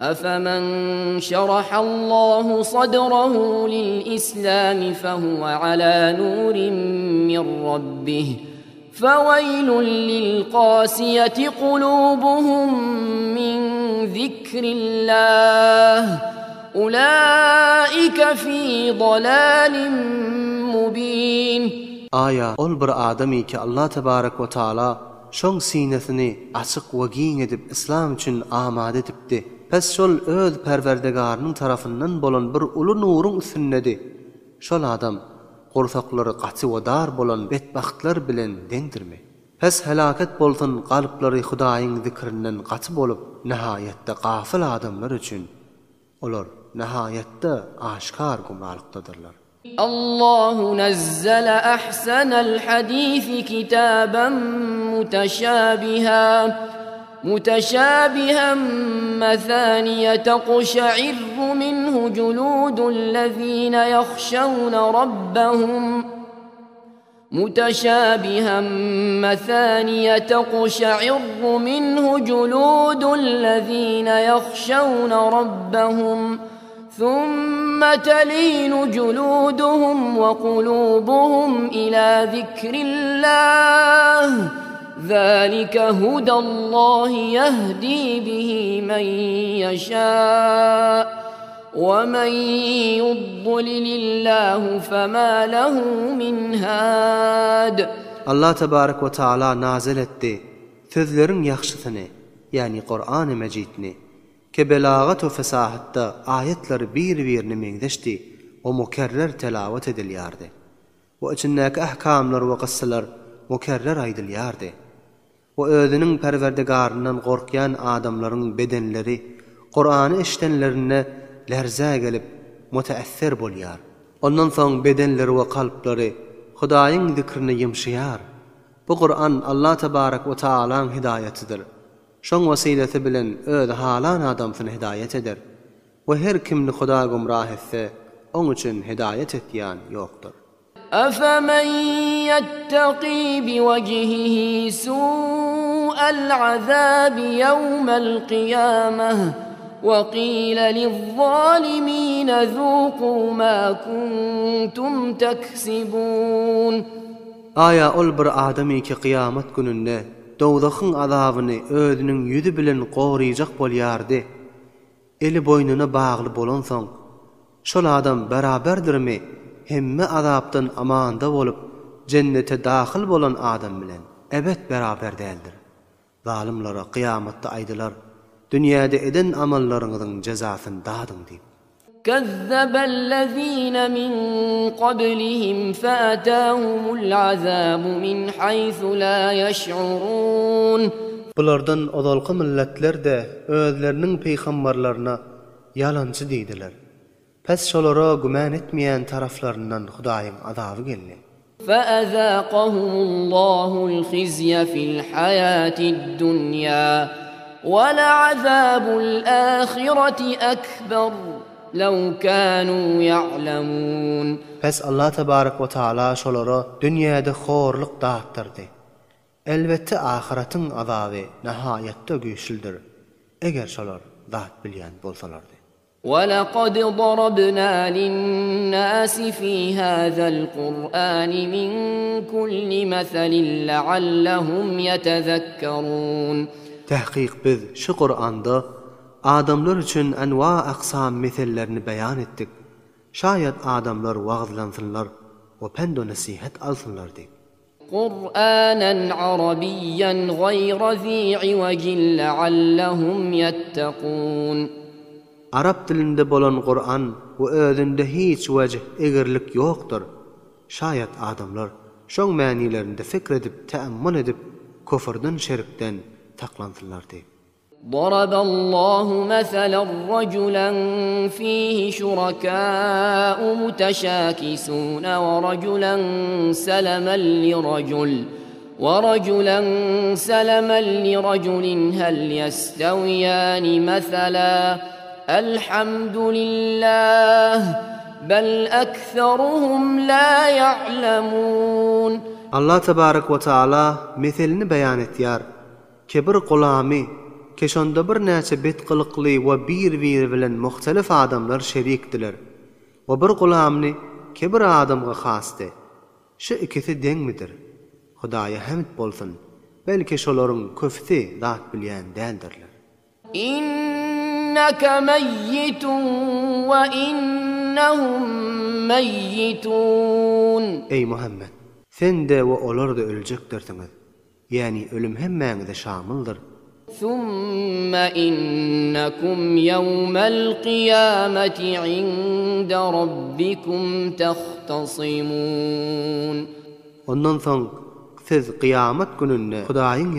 أفمن شرح الله صدره للإسلام فهو على نور من ربه فويل للقاسية قلوبهم من ذكر الله أولئك في ضلال مبين. Aya ol bir adami ki Allah tebarek ve taala şoň sinesini açyk we giň edip islam üçin amade etipdi. Pes şol öz perwerdigarinyň tarapyndan bolan bir uly nuruň üstünnedi. Şol adam gorsaklary gaçy we dar bolan betbahtlar bilen deňdirmi? Pes helaket bolsun galyplary Hudaýyň zikrinden gaçy bolup nihayetde gafil adamlar üçin olar nihayetde aşkar gumralyktadyrlar. الله نزل أحسن الحديث كتابا متشابها مثانية تقشعر منه جلود الذين يخشون ربهم ثم تلين جلودهم وقلوبهم إلى ذكر الله ذلك هدى الله يهدي به من يشاء ومن يضلل الله فما له من هاد. Allah tebarek ve taala nazil etti. Sözlerin yaxşysyny, yani Qur'an-ı Mecidni ke belagat ve fesahatta ayetler bir-birini meňdeşdi o mukerrer telavat edilýärdi. O içindäki ahkamlar we gyssalar mukerrer aýdylýardy. O özüniň perwerdigaryndan gorkýan adamlaryň bedenleri Qur'any eşitenlerine lerze gelip mutaessir bolýar. Ondan soň bedenleri we kalplary Hudaýyň zikrini ýymşaýar. Bu Qur'an Allah tebarek we taalaň hidayatydyr. Şoň wasileti bilen öz halan adamsyny hidayet eder. We her kimni Huda gumrah etse, oň üçin hidayet etýän ýokdur. أفمن يتقي بوجهه سوء العذاب يوم القيامة وقيل للظالمين ذوقوا ما كنتم تكسبون. Aya ol bir adamy ki kıyamet gününde dowdakyň azabyny özüniň ýüzi bilen goraýjak bolýardy. Eli boynuna bagly bolan soň şol adam beraberdirmi hemme azapdan amanda bolup cennete dahil bolan adam bilen ebed beraber däldir. Zalimlara kıyamatda aýdylar, dünýäde eden amallaryňyzyň jazasyny dadyň diýip. كذب الذين من قبلهم فأتاهم العذاب من حيث لا يشعرون. Bulardan odalky milletler de özleriniň peýgamberlerine ýalancı diýdiler. Pes şolara güman etmeýän taraflaryndan Hudaýyň azaby geldi. فأذاقهم الله الخزي في الحياة الدنيا ولعذاب الآخرة أكبر لو كانوا يعلمون. Pes Allah tebarek ve taala şolara dünýäde horluk dağıttırdı. Elbette ahiretin azabı nihayetde güýçlidir. Eger şolar zat bilýän bolsalardy. وَلَقَدْ ضَرَبْنَا لِلنَّاسِ فِي هَذَا الْقُرْآنِ مِنْ كُلِّ مَثَلٍ لَعَلَّهُمْ يَتَذَكَّرُونَ. Tahqiq biz şu Qur'anda adamlar üçün enwa aqsam mesellerini beyan etdik. Şayet adamlar wagzlansınlar ve pendo nasihat alsınlar diýip. قُرْآنًا عَرَبِيًّا غَيْرَ ذِي عِوَجٍ لَعَلَّهُمْ يَتَّقُونَ. Arap dilinde bolan Qur'an we özünde hiç wejh egirlik ýokdur. Şayet adamlar şoň mänilerinde fikir edip teammül edip köfürden şerikden taklansınlar diýip. ضرب الله مثلا رجلا فيه شركاء متشاكسون ورجلا سلما لرجل هل يستويان مثلا الحمد لله بل أكثرهم لا يعلمون. Allah tebarek ve taala meselini beyan etýär. Kebir gulamy keşonda bir näçe betqylykly we bir bilen muhtelif adamlar şerikdiler. We bir gulamny ke bir adamga hasdy. Şu ikisi deňmidir. Hudaýa hamd bolsun. Belki şolaryň köfti zat bilýän däldirler. إنك ميت وإنهم ميتون. Ey Muhammed, sen de we olar da öljekdirsiňiz. Yani ölüm hemmäňize şamyldyr. ثم إنكم يوم القيامة عند ربكم تختصمون. Ondan soň siz kıyamet gününde Hudaýyň